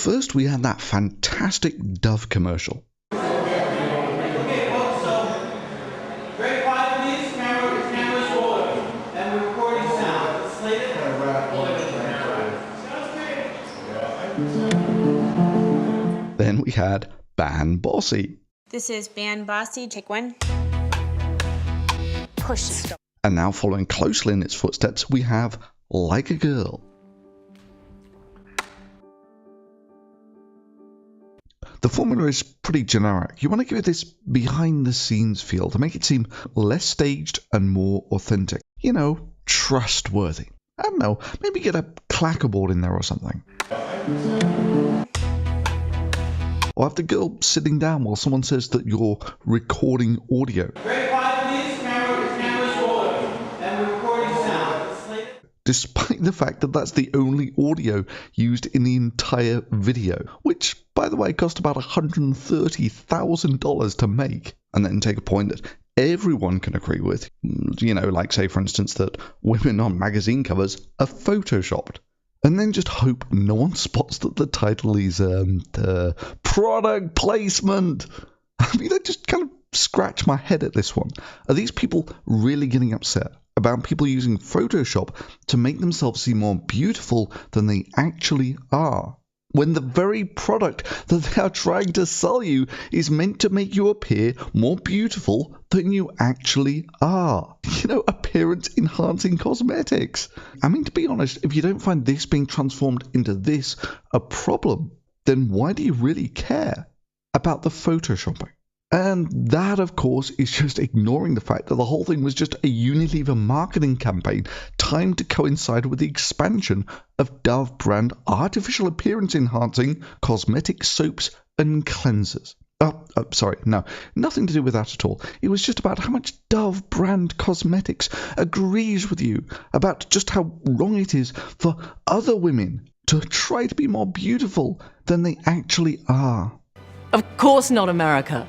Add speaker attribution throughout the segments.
Speaker 1: First, we had that fantastic Dove commercial. Then we had Ban Bossy.
Speaker 2: This is Ban Bossy. Take one. Push it.
Speaker 1: And now following closely in its footsteps, we have Like a Girl. The formula is pretty generic. You want to give it this behind-the-scenes feel to make it seem less staged and more authentic. You know, trustworthy. I don't know, maybe get a clackerboard in there or something. Or have the girl sitting down while someone says that you're recording audio. Despite the fact that that's the only audio used in the entire video, which, by the way, cost about $130,000 to make. And then take a point that everyone can agree with, you know, like say, for instance, that women on magazine covers are photoshopped. And then just hope no one spots that the title is product placement. I mean, I just kind of scratch my head at this one. Are these people really getting upset about people using Photoshop to make themselves seem more beautiful than they actually are, when the very product that they are trying to sell you is meant to make you appear more beautiful than you actually are? You know, appearance-enhancing cosmetics. I mean, to be honest, if you don't find this being transformed into this a problem, then why do you really care about the Photoshopping? And that, of course, is just ignoring the fact that the whole thing was just a Unilever marketing campaign timed to coincide with the expansion of Dove brand artificial appearance-enhancing cosmetic soaps and cleansers. Sorry, no, nothing to do with that at all. It was just about how much Dove brand cosmetics agrees with you about just how wrong it is for other women to try to be more beautiful than they actually are.
Speaker 3: Of course not, America.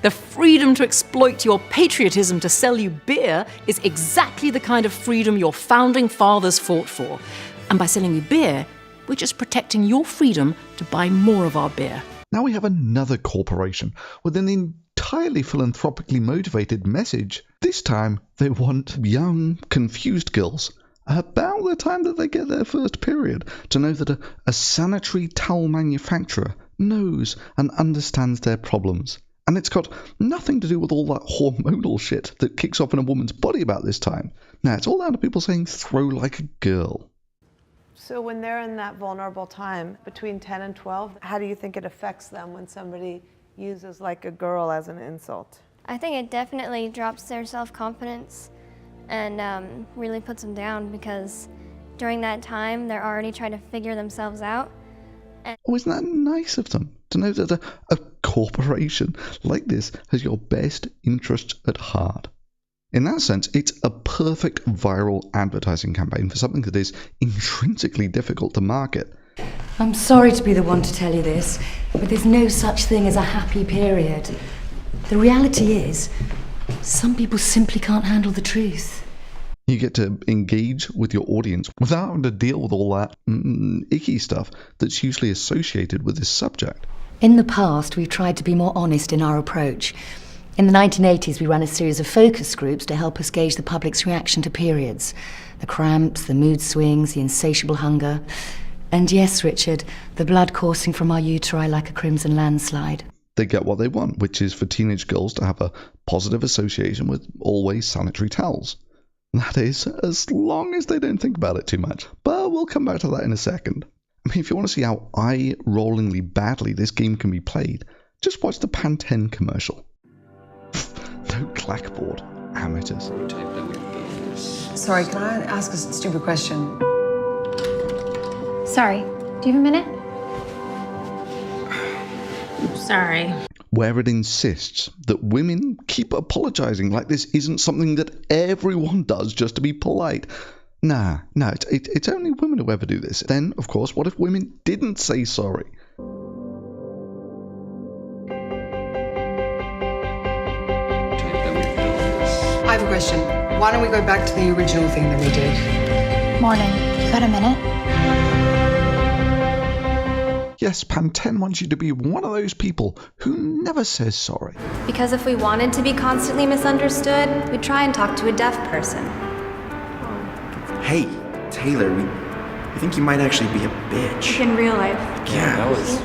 Speaker 3: The freedom to exploit your patriotism to sell you beer is exactly the kind of freedom your founding fathers fought for. And by selling you beer, we're just protecting your freedom to buy more of our beer.
Speaker 1: Now we have another corporation with an entirely philanthropically motivated message. This time they want young, confused girls about the time that they get their first period to know that a sanitary towel manufacturer knows and understands their problems. And it's got nothing to do with all that hormonal shit that kicks off in a woman's body about this time. Now, it's all down to people saying throw like a girl.
Speaker 4: So when they're in that vulnerable time between 10 and 12, how do you think it affects them when somebody uses like a girl as an insult?
Speaker 5: I think it definitely drops their self-confidence and really puts them down, because during that time they're already trying to figure themselves out.
Speaker 1: Oh, isn't that nice of them to know that a corporation like this has your best interests at heart? In that sense, it's a perfect viral advertising campaign for something that is intrinsically difficult to market.
Speaker 6: I'm sorry to be the one to tell you this, but there's no such thing as a happy period. The reality is, some people simply can't handle the truth.
Speaker 1: You get to engage with your audience without having to deal with all that icky stuff that's usually associated with this subject.
Speaker 6: In the past, we've tried to be more honest in our approach. In the 1980s, we ran a series of focus groups to help us gauge the public's reaction to periods. The cramps, the mood swings, the insatiable hunger. And yes, Richard, the blood coursing from our uteri like a crimson landslide.
Speaker 1: They get what they want, which is for teenage girls to have a positive association with always sanitary towels. That is, as long as they don't think about it too much. But we'll come back to that in a second. I mean, if you want to see how eye-rollingly badly this game can be played, just watch the Pantene commercial. No clackboard. Amateurs.
Speaker 7: Sorry, can I ask a stupid question?
Speaker 5: Sorry, do you have a minute?
Speaker 2: Sorry.
Speaker 1: Where it insists that women keep apologizing like this isn't something that everyone does just to be polite. No, it's only women who ever do this. Then, of course, what if women didn't say sorry?
Speaker 7: I have a question. Why don't we go back to the original thing that we did?
Speaker 5: Morning. Got a minute?
Speaker 1: Yes, Pantene wants you to be one of those people who never says sorry.
Speaker 8: Because if we wanted to be constantly misunderstood, we'd try and talk to a deaf person.
Speaker 9: Hey, Taylor, we think you might actually be a bitch.
Speaker 8: In real life.
Speaker 9: Yeah, that was...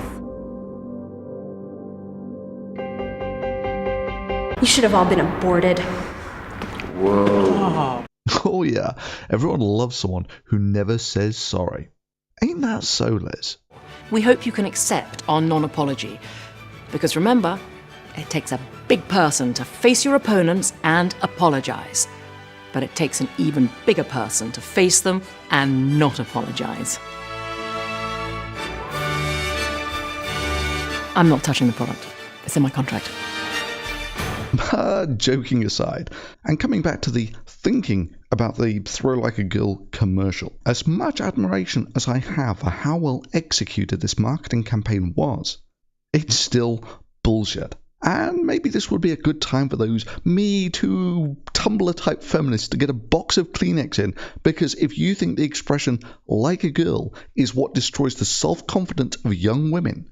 Speaker 8: You should have all been aborted.
Speaker 9: Whoa.
Speaker 1: Oh yeah, everyone loves someone who never says sorry. Ain't that so, Liz?
Speaker 3: We hope you can accept our non-apology. Because remember, it takes a big person to face your opponents and apologize. But it takes an even bigger person to face them and not apologize. I'm not touching the product. It's in my contract.
Speaker 1: Joking aside, and coming back to the thinking about the Throw Like a Girl commercial, as much admiration as I have for how well executed this marketing campaign was, it's still bullshit. And maybe this would be a good time for those Me Too Tumblr type feminists to get a box of Kleenex in, because if you think the expression like a girl is what destroys the self-confidence of young women,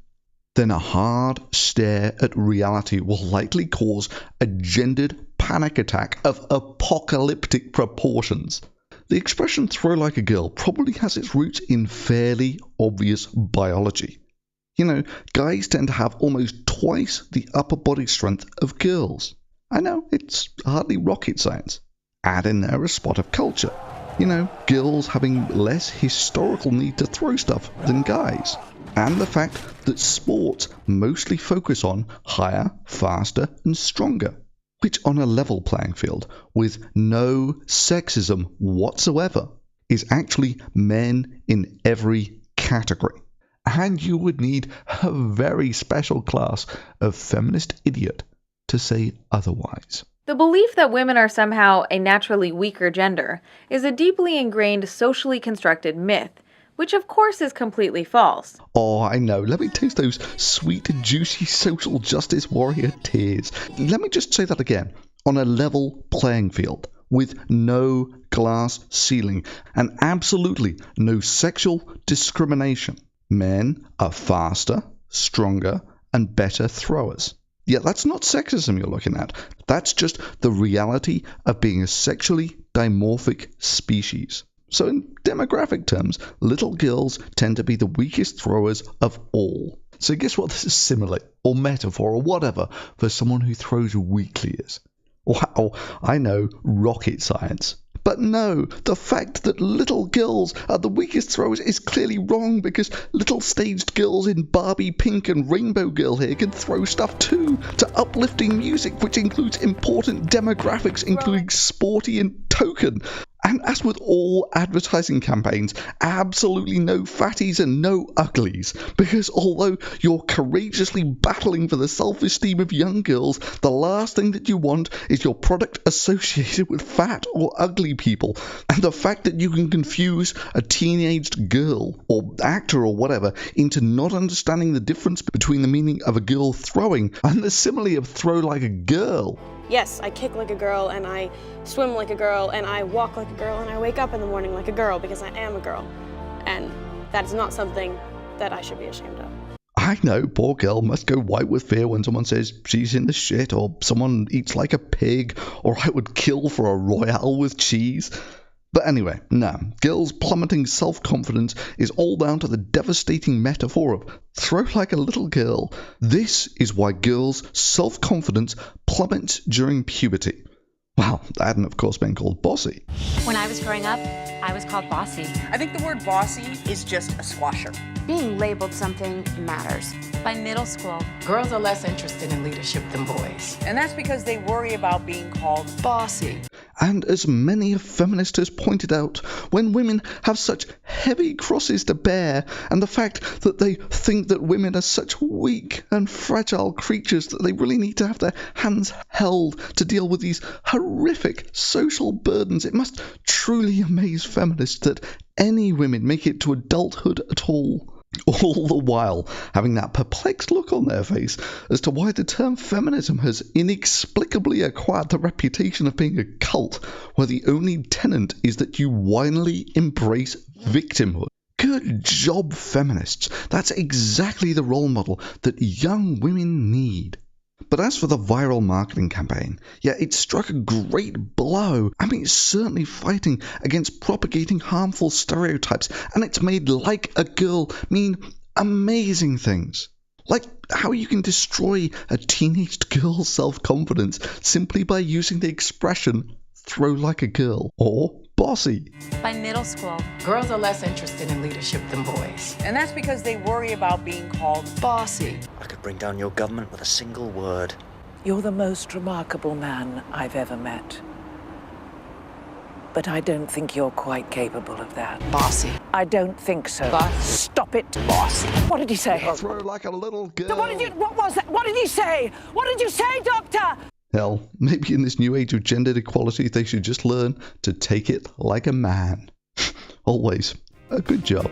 Speaker 1: then a hard stare at reality will likely cause a gendered panic attack of apocalyptic proportions. The expression throw like a girl probably has its roots in fairly obvious biology. You know, guys tend to have almost twice the upper body strength of girls. I know, it's hardly rocket science. Add in there a spot of culture. You know, girls having less historical need to throw stuff than guys. And the fact that sports mostly focus on higher, faster, and stronger, which on a level playing field, with no sexism whatsoever, is actually men in every category. And you would need a very special class of feminist idiot to say otherwise.
Speaker 10: The belief that women are somehow a naturally weaker gender is a deeply ingrained socially constructed myth, which of course is completely false.
Speaker 1: Oh, I know. Let me taste those sweet, juicy social justice warrior tears. Let me just say that again. On a level playing field, with no glass ceiling, and absolutely no sexual discrimination, men are faster, stronger, and better throwers. Yeah, that's not sexism you're looking at. That's just the reality of being a sexually dimorphic species. So in demographic terms, little girls tend to be the weakest throwers of all. So guess what this is simile, or metaphor, or whatever, for someone who throws weakly is? Wow, I know, rocket science. But no, the fact that little girls are the weakest throwers is clearly wrong, because little staged girls in Barbie pink and Rainbow Girl here can throw stuff too, to uplifting music which includes important demographics including sporty and token. And as with all advertising campaigns, absolutely no fatties and no uglies, because although you're courageously battling for the self-esteem of young girls, the last thing that you want is your product associated with fat or ugly people. And the fact that you can confuse a teenaged girl, or actor or whatever, into not understanding the difference between the meaning of a girl throwing and the simile of throw like a girl.
Speaker 11: Yes, I kick like a girl, and I swim like a girl, and I walk like a girl, and I wake up in the morning like a girl because I am a girl. And that is not something that I should be ashamed of.
Speaker 1: I know, poor girl must go white with fear when someone says she's in the shit, or someone eats like a pig, or I would kill for a royale with cheese. But anyway, no, girls' plummeting self-confidence is all down to the devastating metaphor of throw like a little girl. This is why girls' self-confidence plummets during puberty. Well, that hadn't of course been called bossy.
Speaker 2: When I was growing up, I was called bossy.
Speaker 12: I think the word bossy is just a squasher.
Speaker 2: Being labeled something matters. By middle school,
Speaker 7: Girls are less interested in leadership than boys.
Speaker 12: And that's because they worry about being called
Speaker 7: Bossy.
Speaker 1: And as many a feminist has pointed out, when women have such heavy crosses to bear, and the fact that they think that women are such weak and fragile creatures that they really need to have their hands held to deal with these horrific social burdens, it must truly amaze feminists that any women make it to adulthood at all. All the while having that perplexed look on their face as to why the term feminism has inexplicably acquired the reputation of being a cult, where the only tenet is that you whinily embrace victimhood. Good job, feminists. That's exactly the role model that young women need. But as for the viral marketing campaign, yeah, it struck a great blow. I mean, it's certainly fighting against propagating harmful stereotypes, and it's made like a girl mean amazing things. Like how you can destroy a teenage girl's self-confidence simply by using the expression, throw like a girl, or bossy.
Speaker 2: By middle school,
Speaker 13: girls are less interested in leadership than boys.
Speaker 12: And that's because they worry about being called
Speaker 13: Bossy.
Speaker 14: I could bring down your government with a single word.
Speaker 15: You're the most remarkable man I've ever met. But I don't think you're quite capable of that.
Speaker 13: Bossy.
Speaker 15: I don't think so.
Speaker 13: Bossy.
Speaker 15: Stop it.
Speaker 13: Bossy.
Speaker 15: What did he say?
Speaker 1: Throw like a little girl.
Speaker 15: What was that? What did he say? What did you say, Doctor?
Speaker 1: Hell, maybe in this new age of gendered equality, they should just learn to take it like a man. Always a good job.